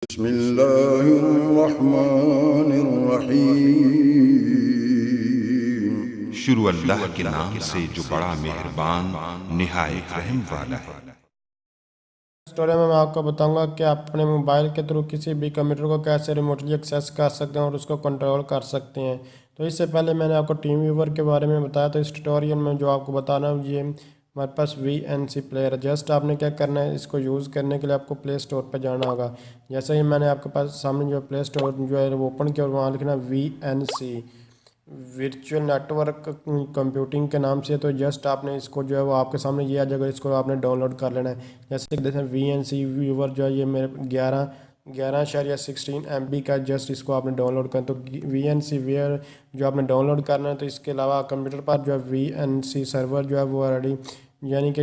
बिस्मिल्लाहिर्रहमानिर्रहीम। शुरू अल्लाह के नाम से जो बड़ा मेहरबान निहायत रहम वाला है। स्टोरी में मैं आपको बताऊंगा कि आप अपने मोबाइल के थ्रू किसी भी कंप्यूटर को कैसे रिमोटली एक्सेस कर सकते हैं और उसको कंट्रोल कर सकते हैं। तो इससे पहले मैंने आपको टीम व्यूवर के बारे में बताया, तो इस ट्यूटोरियल में जो आपको बताना है ये हमारे पास VNC प्लेयर है। जस्ट आपने क्या करना है, इसको यूज़ करने के लिए आपको प्ले स्टोर पर जाना होगा। जैसे ही मैंने आपके पास सामने जो प्ले स्टोर जो है वो ओपन किया और वहाँ लिखना VNC वर्चुअल नेटवर्क कंप्यूटिंग के नाम से। तो जस्ट आपने इसको जो है वो आपके सामने ये आ जाएगा, इसको आपने डाउनलोड कर लेना है। जैसे कि देखें VNC व्यूवर जो है ये मेरे 11/16 MB का। जस्ट इसको आपने डाउनलोड करना, तो VNC वेयर जो आपने डाउनलोड करना है। तो इसके अलावा कंप्यूटर पर जो है VNC सर्वर जो है वो ऑलरेडी यानी कि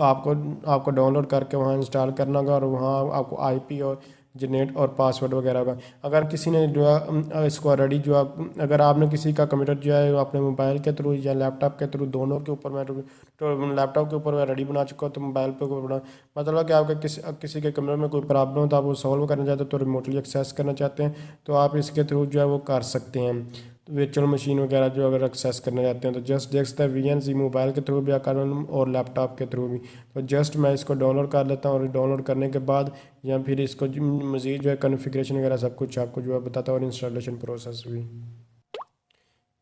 आपको आपको डाउनलोड करके वहाँ इंस्टॉल करना होगा और वहाँ आपको IP और जनरेट और पासवर्ड वगैरह का। अगर किसी ने जो है इसको ऑलरेडी जो है, अगर आपने किसी का कंप्यूटर जो है अपने मोबाइल के थ्रू या लैपटॉप के थ्रू दोनों के ऊपर, मैं तो लैपटॉप के ऊपर मैं रेडी बना चुका हूँ, तो मोबाइल पे ऊपर बना मतलब कि आपके किसी के कंप्यूटर में कोई प्रॉब्लम हो तो आप वो सॉल्व करना चाहते हो, तो रिमोटली एक्सेस करना चाहते हैं तो आप इसके थ्रू जो है वो कर सकते हैं। वर्चुअल मशीन वगैरह जो अगर एक्सेस करना चाहते हैं तो जस्ट देख सकते हैं VNC मोबाइल के थ्रू भी कर और लैपटॉप के थ्रू भी। तो जस्ट मैं इसको डाउनलोड कर लेता हूँ और डाउनलोड करने के बाद या फिर इसको मज़ीद जो है कॉन्फ़िगरेशन वगैरह सब कुछ आपको जो है बताता हूँ और इंस्टॉलेशन प्रोसेस भी।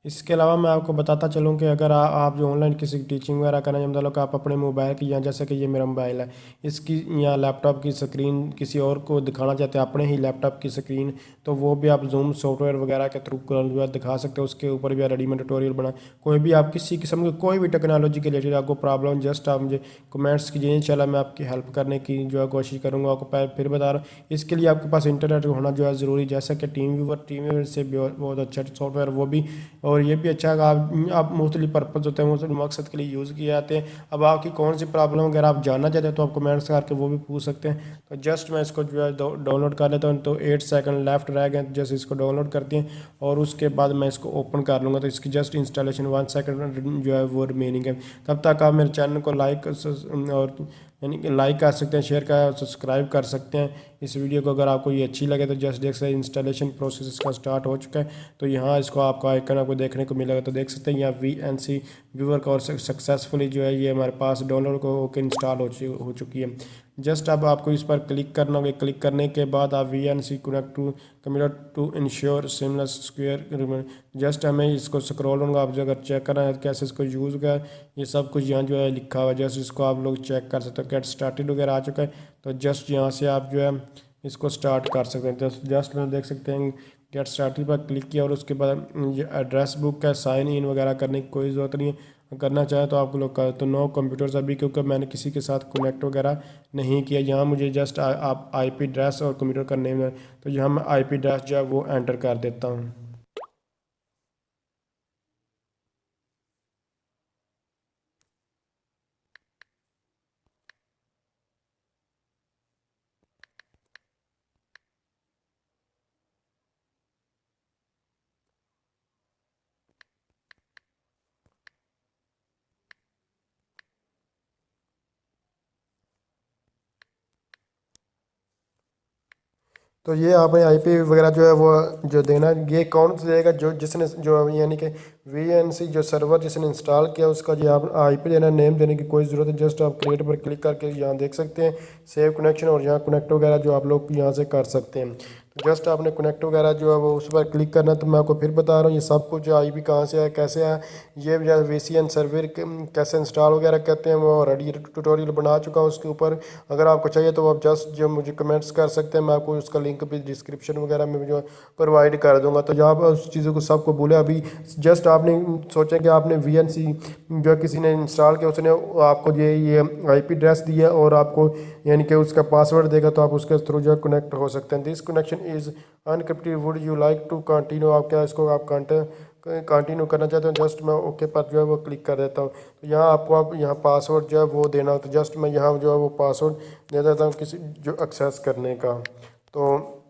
इसके अलावा मैं आपको बताता चलूँ कि अगर आप जो ऑनलाइन किसी की टीचिंग वगैरह करना चाहते मतलब कि आप अपने मोबाइल की, या जैसे कि ये मेरा मोबाइल है, इसकी या लैपटॉप की स्क्रीन किसी और को दिखाना चाहते हैं अपने ही लैपटॉप की स्क्रीन, तो वो भी आप जूम सॉफ्टवेयर वगैरह के थ्रू जो है दिखा सकते हो। उसके ऊपर भी रेडीमेड ट्यूटोरियल बना। कोई भी आप किसी किस्म की कोई भी टेक्नोलॉजी के रिलेटेड आपको प्रॉब्लम, जस्ट आप मुझे कमेंट्स कीजिए, इंशाल्लाह मैं आपकी हेल्प करने की जो है कोशिश करूँगा। आपको फिर बता रहा हूँ, इसके लिए आपके पास इंटरनेट होना जो है ज़रूरी, जैसा कि टीम व्यूवर से बहुत अच्छा सॉफ्टवेयर वो भी, और ये भी अच्छा है। आप मुख्तलिफ पर्पज़ होते हैं, मुख्तलिफ मकसद के लिए यूज़ किए जाते हैं। अब आपकी कौन सी प्रॉब्लम अगर आप जानना चाहते हैं तो आप कमेंट्स करके वो भी पूछ सकते हैं। तो जस्ट मैं इसको जो है डाउनलोड कर लेता हूँ। तो 8 सेकंड लेफ्ट रह गए, जस्ट इसको डाउनलोड करते हैं और उसके बाद मैं इसको ओपन कर लूँगा। तो इसकी जस्ट इंस्टॉलेशन 1 सेकंड जो है वो रिमेनिंग है। तब तक आप मेरे चैनल को लाइक और यानी कि लाइक कर सकते हैं, शेयर कर, सब्सक्राइब कर सकते हैं इस वीडियो को अगर आपको ये अच्छी लगे। तो जस्ट देख सकते हैं इंस्टॉलेशन प्रोसेस इसका स्टार्ट हो चुका है। तो यहाँ इसको आपका आइकन आपको देखने को मिलेगा, तो देख सकते हैं यहाँ VNC व्यूवर का और सक्सेसफुली जो है ये हमारे पास डाउनलोड को होकर इंस्टॉल हो चुकी है। जस्ट अब आपको इस पर क्लिक करना होगा। क्लिक करने के बाद आप VNC connect to computer to ensure seamless square. Just हमें इसको स्क्रॉल होगा, आप अगर चेक करना है कैसे इसको यूज़ का ये सब कुछ यहाँ जो है लिखा हुआ है, जस्ट इसको आप लोग चेक कर सकते हो। गेट स्टार्टेड वगैरह आ चुका है, तो जस्ट यहाँ से आप जो है इसको स्टार्ट कर सकते हैं। जस्ट में देख सकते हैं गेट स्टार्टेड पर क्लिक किया और उसके बाद ये एड्रेस बुक का साइन इन वगैरह करने की कोई ज़रूरत नहीं है। करना चाहे तो आप लोग कर, तो नो कंप्यूटर्स अभी, क्योंकि मैंने किसी के साथ कनेक्ट वगैरह नहीं किया। यहाँ मुझे जस्ट आप IP एड्रेस और कंप्यूटर का नेम, तो यहाँ मैं IP एड्रेस जो है वो एंटर कर देता हूँ। तो ये आपने IP वगैरह जो है वो जो देना, ये कौन सा देगा, जो जिसने जो यानी कि VNC जो सर्वर जिसने इंस्टॉल किया उसका जो आप IP देना, नेम देने की कोई ज़रूरत है। जस्ट आप क्रिएट पर क्लिक करके यहाँ देख सकते हैं सेव कनेक्शन, और यहाँ कनेक्ट वगैरह जो आप लोग यहाँ से कर सकते हैं। तो जस्ट आपने कनेक्ट वगैरह जो है वो उस पर क्लिक करना। तो मैं आपको फिर बता रहा हूँ ये सब कुछ IP कहाँ से है कैसे है, ये जो VCN सर्वर कैसे इंस्टॉल वगैरह करते हैं वो ऑलरेडी ट्यूटोरियल बना चुका हूँ उसके ऊपर। अगर आपको चाहिए तो आप जस्ट जो मुझे कमेंट्स कर सकते हैं, मैं आपको उसका लिंक भी डिस्क्रिप्शन वगैरह में जो प्रोवाइड कर दूंगा। तो जहाँ पर उस चीज़ों को सबको बोले, अभी जस्ट आपने सोचा कि आपने VNC जो किसी ने इंस्टॉल किया उसने आपको ये IP एड्रेस दिया और आपको यानी कि उसका पासवर्ड देगा, तो आप उसके थ्रू जो है कनेक्ट हो सकते हैं। This connection is unencrypted, would you like to continue, आप क्या इसको आप कंटिन्यू करना चाहते हैं। जस्ट मैं ओके पर जो है वो क्लिक कर देता हूँ। तो यहाँ आपको आप यहाँ पासवर्ड जो है वो देना हो, तो जस्ट मैं यहाँ जो है वो पासवर्ड दे देता हूँ किसी जो एक्सेस करने का। तो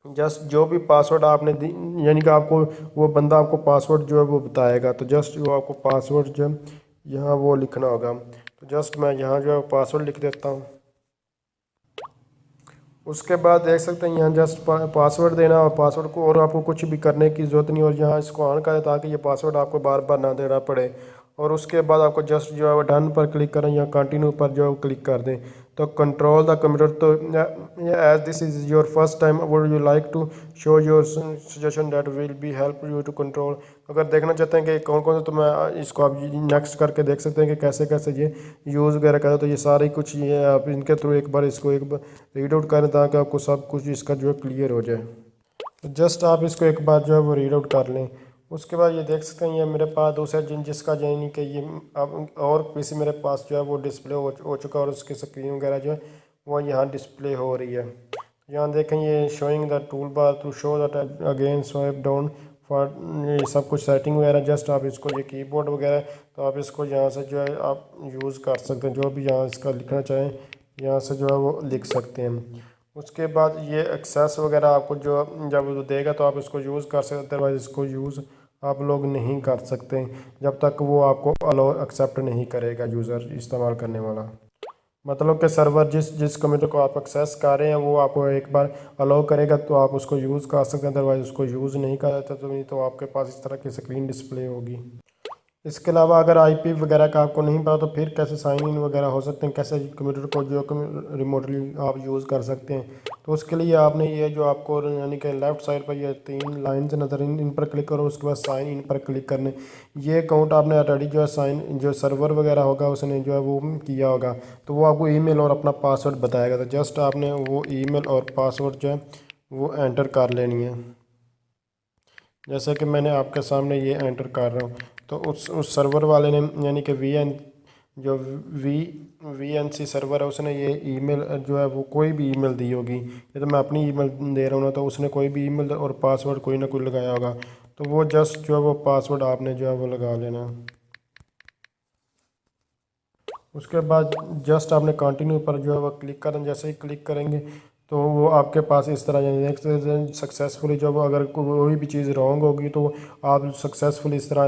जस्ट जो भी पासवर्ड आपने यानी कि आपको वो बंदा आपको पासवर्ड जो है वो बताएगा, तो जस्ट वो आपको पासवर्ड जो है यहाँ वो लिखना होगा। तो जस्ट मैं यहाँ जो है पासवर्ड लिख देता हूँ। उसके बाद देख सकते हैं यहाँ जस्ट पासवर्ड देना, और पासवर्ड को और आपको कुछ भी करने की ज़रूरत नहीं, और यहाँ इसको ऑन करें ताकि ये पासवर्ड आपको बार बार ना देना पड़े। और उसके बाद आपको जस्ट जो है वो डन पर क्लिक करें या कंटिन्यू पर जो है वो क्लिक कर दें। तो कंट्रोल द कंप्यूटर, तो as this is your first time would you like to show your suggestion that will be help you to control. अगर देखना चाहते हैं कि कौन कौन से, तो मैं इसको आप नेक्स्ट करके देख सकते हैं कि कैसे कैसे ये यूज़ वगैरह करें। तो ये सारे कुछ ये आप इनके थ्रू एक बार इसको एक बार रीड आउट करें ताकि आपको सब कुछ इसका जो है क्लियर हो जाए। तो जस्ट आप इसको एक बार जो है वो रीड आउट कर लें। उसके बाद ये देख सकते हैं ये मेरे पास दूसरा जिसका यानी कि ये अब और पीसी मेरे पास जो है वो डिस्प्ले हो चुका है, और उसकी स्क्रीन वगैरह जो है वो यहाँ डिस्प्ले हो रही है। यहाँ देखें ये showing the tool bar to show that again swipe down for, ये सब कुछ सेटिंग वगैरह। जस्ट आप इसको ये कीबोर्ड वगैरह, तो आप इसको यहाँ से जो है आप यूज़ कर सकते हैं, जो भी यहाँ इसका लिखना चाहें यहाँ से जो है वो लिख सकते हैं। उसके बाद ये एक्सेस वगैरह आपको जो जब वो देगा तो आप इसको यूज़ कर सकते हैं, अदरवाइज़ इसको यूज़ आप लोग नहीं कर सकते जब तक वो आपको अलाउ एक्सेप्ट नहीं करेगा यूज़र इस्तेमाल करने वाला। मतलब कि सर्वर जिस कंप्यूटर को आप एक्सेस कर रहे हैं वो आपको एक बार अलाउ करेगा तो आप उसको यूज़ कर सकते हैं, अदरवाइज़ उसको यूज़ नहीं करता तो नहीं, तो आपके पास इस तरह की स्क्रीन डिस्प्ले होगी। इसके अलावा अगर आईपी वगैरह का आपको नहीं पता तो फिर कैसे साइन इन वगैरह हो सकते हैं, कैसे कंप्यूटर को जो रिमोटली आप यूज़ कर सकते हैं। तो उसके लिए आपने ये जो आपको यानी कि लेफ़्ट साइड पर ये 3 लाइन्स नज़र इन पर क्लिक करो, उसके बाद साइन इन पर क्लिक करने। ये अकाउंट आपने ऑलरेडी जो है साइन जो सर्वर वगैरह होगा उसने जो है वो किया होगा, तो वो आपको ईमेल और अपना पासवर्ड बताएगा। तो जस्ट आपने वो ईमेल और पासवर्ड जो है वो एंटर कर लेनी है, जैसे कि मैंने आपके सामने ये एंटर कर रहा हूँ। तो उस सर्वर वाले ने यानी कि जो वी एन सी सर्वर है उसने ये ईमेल जो है वो कोई भी ईमेल दी होगी, ये तो मैं अपनी ईमेल दे रहा हूँ ना, तो उसने कोई भी ईमेल और पासवर्ड कोई ना कोई लगाया होगा, तो वो जस्ट जो है वो पासवर्ड आपने जो है वो लगा लेना। उसके बाद जस्ट आपने कंटिन्यू पर जो है वो क्लिक करना। जैसे ही क्लिक करेंगे तो वो आपके पास इस तरह सक्सेसफुली, जब अगर कोई भी चीज़ रॉन्ग होगी तो आप सक्सेसफुली इस तरह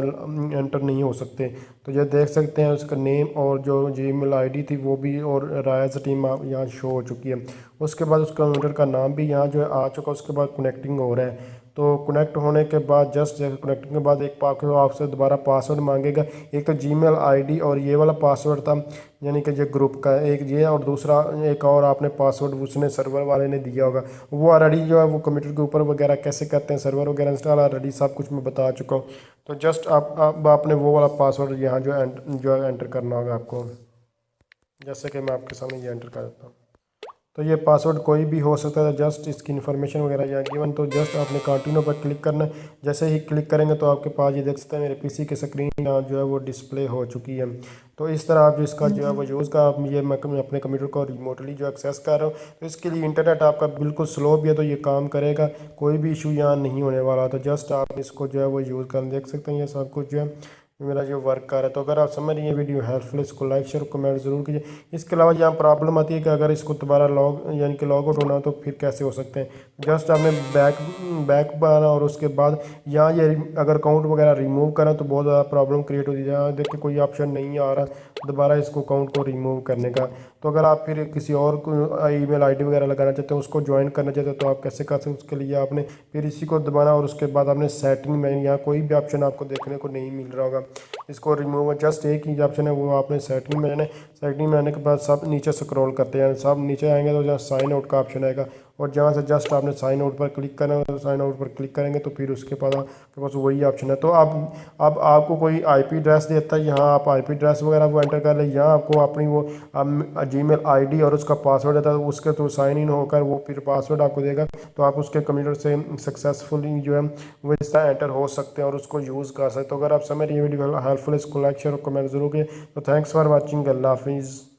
एंटर नहीं हो सकते। तो ये देख सकते हैं उसका नेम और जो जीमेल आईडी थी वो भी, और रायज़ टीम यहाँ शो हो चुकी है। उसके बाद उसका कंप्यूटर का नाम भी यहाँ जो है आ चुका, उसके बाद कनेक्टिंग हो रहा है। तो कनेक्ट होने के बाद जस्ट कनेक्टिंग के बाद एक आपसे दोबारा पासवर्ड मांगेगा। एक तो जीमेल आईडी और ये वाला पासवर्ड था यानी कि जो ग्रुप का एक ये, और दूसरा एक और आपने पासवर्ड उसने सर्वर वाले ने दिया होगा। वो ऑलरेडी जो है वो कंप्यूटर के ऊपर वगैरह कैसे करते हैं सर्वर वगैरह इंस्टॉल ऑलरेडी सब कुछ मैं बता चुका हूँ। तो जस्ट आपने वो वाला पासवर्ड यहाँ जो है एंटर करना होगा आपको, जैसे कि मैं आपके सामने ये एंटर कर देता हूँ। तो ये पासवर्ड कोई भी हो सकता है, जस्ट इसकी इन्फॉर्मेशन वगैरह यहाँ गिवन। तो जस्ट आपने कंटिन्यू पर क्लिक करना है। जैसे ही क्लिक करेंगे तो आपके पास ये देख सकते हैं मेरे पीसी की स्क्रीन जो है वो डिस्प्ले हो चुकी है। तो इस तरह आप इसका जो है वो यूज़ का ये मैं अपने कंप्यूटर को रिमोटली जो एक्सेस कर रहा हूँ, तो इसके लिए इंटरनेट आपका बिल्कुल स्लो भी है तो ये काम करेगा, कोई भी इशू यहाँ नहीं होने वाला। तो जस्ट आप इसको जो है वो यूज़ कर देख सकते हैं, ये सब कुछ जो है मेरा जो वर्क कर रहा है। तो अगर आप समझ रही हैं वीडियो हेल्पफुल, इसको लाइक शेयर कमेंट ज़रूर कीजिए। इसके अलावा यहाँ प्रॉब्लम आती है कि अगर इसको दोबारा यानी कि लॉग आउट होना हो तो फिर कैसे हो सकते हैं। जस्ट आपने बैक पर आना, और उसके बाद यहाँ ये अगर अकाउंट वगैरह रिमूव करें तो बहुत ज़्यादा प्रॉब्लम क्रिएट होती है। यहाँ देखिए कोई ऑप्शन नहीं आ रहा दोबारा इसको अकाउंट को रिमूव करने का। तो अगर आप फिर किसी और को ईमेल आईडी वगैरह लगाना चाहते हैं, उसको ज्वाइन करना चाहते हैं, तो आप कैसे कर सकते हैं। उसके लिए आपने फिर इसी को दबाना, और उसके बाद आपने सेटिंग में यहाँ कोई भी ऑप्शन आपको देखने को नहीं मिल रहा होगा इसको रिमूव, जस्ट एक ही ऑप्शन है वो आपने सेटिंग में जाना है। सेटिंग में आने के बाद सब नीचे स्क्रॉल करते हैं, सब नीचे आएंगे तो जहाँ साइन आउट का ऑप्शन आएगा, और जहाँ से जस्ट आपने साइन आउट पर क्लिक करना है। साइन आउट पर क्लिक करेंगे तो फिर उसके बाद आपके पास वही ऑप्शन है। तो अब आपको कोई आईपी एड्रेस देता है, यहाँ आप आईपी एड्रेस वगैरह वो एंटर कर ले, यहाँ आपको अपनी वो जीमेल आईडी और उसका पासवर्ड देता है, तो उसके थ्रू साइन इन होकर वो फिर पासवर्ड आपको देगा, तो आप उसके कंप्यूटर से सक्सेसफुली जो है वो इस तरह एंटर हो सकते हैं और उसको यूज़ कर सकते हो। तो अगर आप समझ ये वीडियो हेल्पफुल, इसको लाइक शेयर और कमेंट जरूर किए। तो थैंक्स फॉर वॉचिंग, अल्लाह हाफिज़।